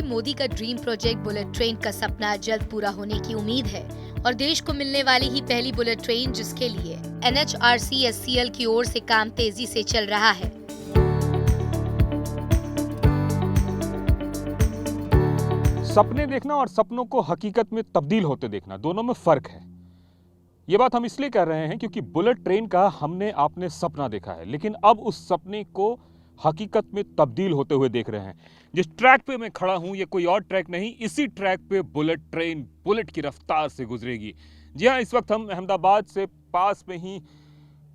मोदी का dream project bullet train का सपना जल्द पूरा होने की उम्मीद है और देश को मिलने वाली ही पहली बुलेट ट्रेन जिसके लिए NHRCSCL की ओर से काम तेजी से चल रहा है। सपने देखना और सपनों को हकीकत में तब्दील होते देखना, दोनों में फर्क है। ये बात हम इसलिए कह रहे हैं क्योंकि बुलेट ट्रेन का हमने आपने सपना देखा है, लेकिन अब उस सपने को हकीकत में तब्दील होते हुए देख रहे हैं। जिस ट्रैक पे मैं खड़ा हूं ये कोई और ट्रैक नहीं, इसी ट्रैक पे बुलेट ट्रेन बुलेट की रफ्तार से गुजरेगी। जी हाँ, इस वक्त हम अहमदाबाद से पास में ही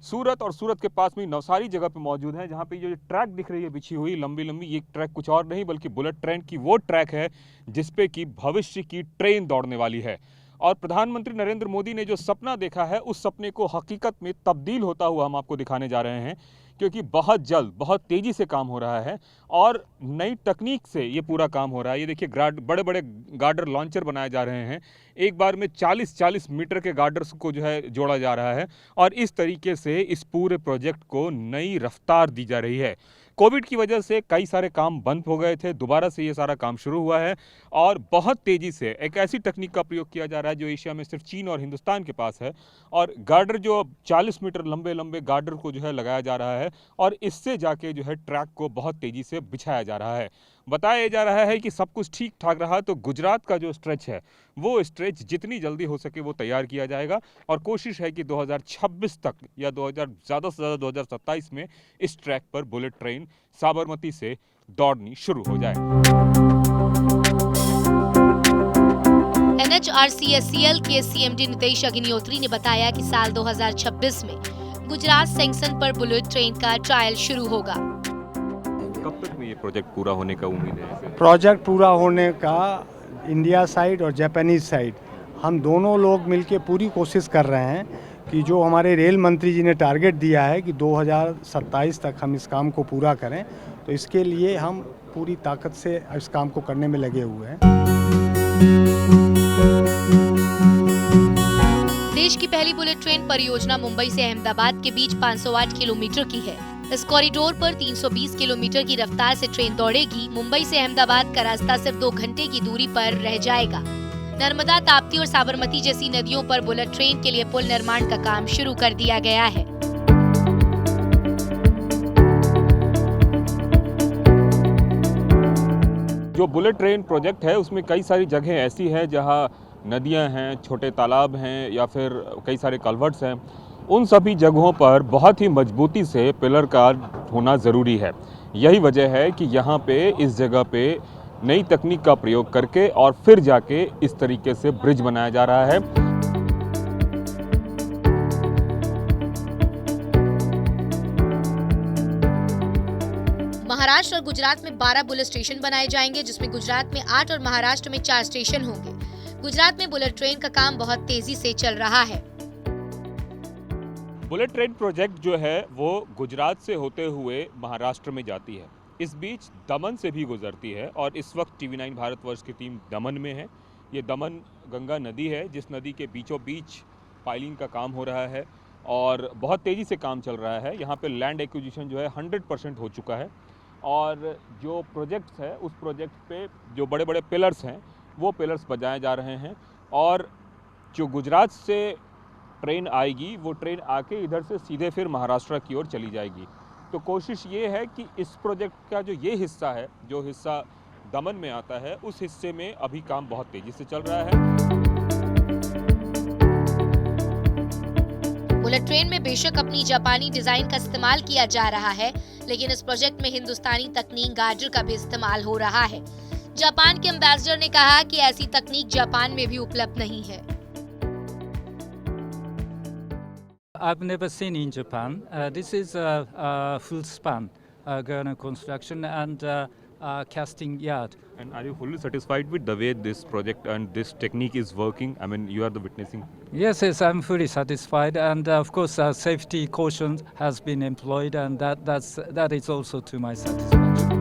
सूरत और सूरत के पास में ही नवसारी जगह पे मौजूद हैं, जहाँ पे ये ट्रैक दिख रही है बिछी हुई लंबी लंबी, ये ट्रैक कुछ और नहीं बल्कि बुलेट ट्रेन की वो ट्रैक है जिसपे कि भविष्य की ट्रेन दौड़ने वाली है। और प्रधानमंत्री नरेंद्र मोदी ने जो सपना देखा है उस सपने को हकीकत में तब्दील होता हुआ हम आपको दिखाने जा रहे हैं, क्योंकि बहुत जल्द बहुत तेजी से काम हो रहा है और नई तकनीक से ये पूरा काम हो रहा है। ये देखिए, बड़े बड़े गार्डर लॉन्चर बनाए जा रहे हैं, एक बार में 40-40 मीटर के गार्डर्स को जो है जोड़ा जा रहा है और इस तरीके से इस पूरे प्रोजेक्ट को नई रफ्तार दी जा रही है। कोविड की वजह से कई सारे काम बंद हो गए थे, दोबारा से ये सारा काम शुरू हुआ है और बहुत तेज़ी से एक ऐसी तकनीक का प्रयोग किया जा रहा है जो एशिया में सिर्फ चीन और हिंदुस्तान के पास है। और गार्डर जो 40 मीटर लंबे लंबे गार्डर को जो है लगाया जा रहा है और इससे जाके जो है ट्रैक को बहुत तेज़ी से बिछाया जा रहा है। बताया जा रहा है कि सब कुछ ठीक ठाक रहा तो गुजरात का जो स्ट्रेच है वो स्ट्रेच जितनी जल्दी हो सके वो तैयार किया जाएगा और कोशिश है कि 2026 तक या ज़्यादा से ज़्यादा 2027 में इस ट्रैक पर बुलेट ट्रेन साबरमती से दौड़नी शुरू हो जाए। NHRCSCL के CMD नितेश अग्निहोत्री ने बताया कि साल 2026 में गुजरात सेंक्शन पर बुलेट ट्रेन का ट्रायल शुरू होगा। कब तक में ये प्रोजेक्ट पूरा होने का उम्मीद है? प्रोजेक्ट पूरा होने का इंडिया साइड और जापानीज साइड हम दोनों लोग मिलके पूरी कोशिश कर रहे हैं कि जो हमारे रेल मंत्री जी ने टारगेट दिया है कि 2027 तक हम इस काम को पूरा करें, तो इसके लिए हम पूरी ताकत से इस काम को करने में लगे हुए हैं। देश की पहली बुलेट ट्रेन परियोजना मुंबई से अहमदाबाद के बीच 508 किलोमीटर की है। इस कॉरिडोर पर 320 किलोमीटर की रफ्तार से ट्रेन दौड़ेगी। मुंबई से अहमदाबाद का रास्ता सिर्फ 2 घंटे की दूरी पर रह जाएगा। नर्मदा, ताप्ती और साबरमती जैसी नदियों पर बुलेट ट्रेन के लिए पुल निर्माण का काम शुरू कर दिया गया है। जो बुलेट ट्रेन प्रोजेक्ट है उसमें कई सारी जगह ऐसी हैं जहां नदियां हैं, छोटे तालाब हैं या फिर कई सारे कल्वर्ट्स हैं। उन सभी जगहों पर बहुत ही मजबूती से पिलर का होना ज़रूरी है। यही वजह है कि यहाँ पे इस जगह पे नई तकनीक का प्रयोग करके और फिर जाके इस तरीके से ब्रिज बनाया जा रहा है। महाराष्ट्र और गुजरात में 12 बुलेट स्टेशन बनाए जाएंगे, जिसमें गुजरात में 8 और महाराष्ट्र में 4 स्टेशन होंगे। गुजरात में बुलेट ट्रेन का काम बहुत तेजी से चल रहा है। बुलेट ट्रेन प्रोजेक्ट जो है वो गुजरात से होते हुए महाराष्ट्र में जाती है, इस बीच दमन से भी गुजरती है और इस वक्त TV9 भारतवर्ष की टीम दमन में है। ये दमन गंगा नदी है जिस नदी के बीचों बीच पाइलिंग का काम हो रहा है और बहुत तेज़ी से काम चल रहा है। यहाँ पे लैंड एक्विजिशन जो है 100% हो चुका है और जो प्रोजेक्ट्स है उस प्रोजेक्ट पे जो बड़े बड़े पिलर्स हैं वो पिलर्स बजाए जा रहे हैं और जो गुजरात से ट्रेन आएगी वो ट्रेन आके इधर से सीधे फिर महाराष्ट्र की ओर चली जाएगी। तो कोशिश ये है कि इस प्रोजेक्ट का जो ये हिस्सा है, जो हिस्सा दमन में आता है, उस हिस्से में अभी काम बहुत तेजी से चल रहा है। बुलेट ट्रेन में बेशक अपनी जापानी डिजाइन का इस्तेमाल किया जा रहा है, लेकिन इस प्रोजेक्ट में हिंदुस्तानी तकनीक गार्डर का भी इस्तेमाल हो रहा है। जापान के एम्बेसडर ने कहा कि ऐसी तकनीक जापान में भी उपलब्ध नहीं है। I've never seen in Japan. This is a full span girder construction and casting yard. And are you fully satisfied with the way this project and this technique is working? I mean, you are the witnessing. Yes, I'm fully satisfied, and of course, safety caution has been employed, and that is also to my satisfaction.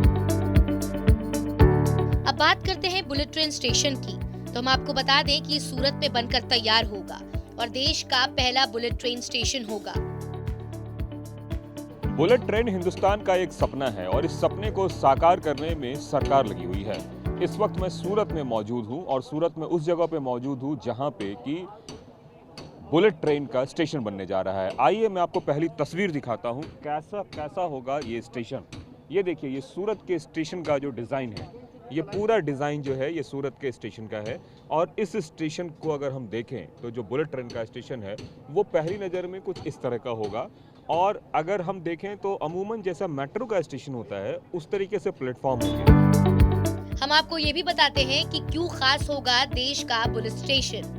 अब बात करते हैं bullet train station की, तो हम आपको बता दें कि सूरत में बनकर तैयार होगा और देश का पहला बुलेट ट्रेन स्टेशन होगा। बुलेट ट्रेन हिंदुस्तान का एक सपना है और इस सपने को साकार करने में सरकार लगी हुई है। इस वक्त मैं सूरत में मौजूद हूं और सूरत में उस जगह पे मौजूद हूं जहां पे कि बुलेट ट्रेन का स्टेशन बनने जा रहा है। आइए मैं आपको पहली तस्वीर दिखाता हूं कैसा होगा ये स्टेशन। ये देखिए, ये सूरत के स्टेशन का जो डिज़ाइन है, ये पूरा डिज़ाइन जो है ये सूरत के स्टेशन का है। और इस स्टेशन को अगर हम देखें तो जो बुलेट ट्रेन का स्टेशन है वो पहली नज़र में कुछ इस तरह का होगा। और अगर हम देखें तो अमूमन जैसा मेट्रो का स्टेशन होता है उस तरीके से प्लेटफॉर्म होंगे। हम आपको ये भी बताते हैं कि क्यों खास होगा देश का बुलेट स्टेशन।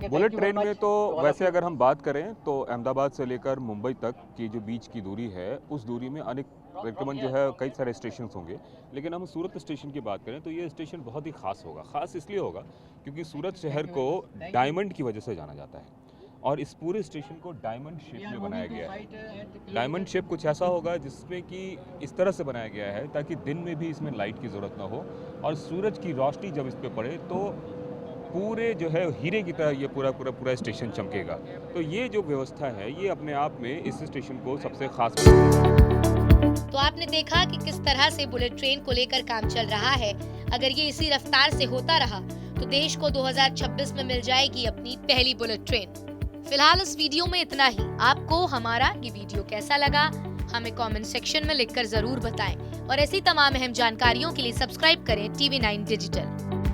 बुलेट ट्रेन में तो वैसे अगर हम बात करें तो अहमदाबाद से लेकर मुंबई तक की जो बीच की दूरी है उस दूरी में अनेक तकरीबन जो है कई सारे स्टेशन होंगे। लेकिन हम सूरत स्टेशन की बात करें तो ये स्टेशन बहुत ही खास होगा। खास इसलिए होगा क्योंकि सूरत शहर को डायमंड की वजह से जाना जाता है और इस पूरे स्टेशन को डायमंड शेप में बनाया गया है। डायमंड शेप कुछ ऐसा होगा जिसमें कि इस तरह से बनाया गया है ताकि दिन में भी इसमें लाइट की ज़रूरत ना हो और सूरज की रोशनी जब इस पर पड़े तो पूरे जो है हीरे की तरह ये पूरा स्टेशन चमकेगा। तो ये जो व्यवस्था है ये अपने आप में इस स्टेशन को सबसे खास बनाती है। तो आपने देखा कि किस तरह से बुलेट ट्रेन को लेकर काम चल रहा है। अगर ये इसी रफ्तार से होता रहा तो देश को 2026 में मिल जाएगी अपनी पहली बुलेट ट्रेन। फिलहाल इस वीडियो में इतना ही। आपको हमारा ये वीडियो कैसा लगा हमें कमेंट सेक्शन में लिखकर जरूर बताएं और ऐसी तमाम अहम जानकारियों के लिए सब्सक्राइब करें TV9 डिजिटल।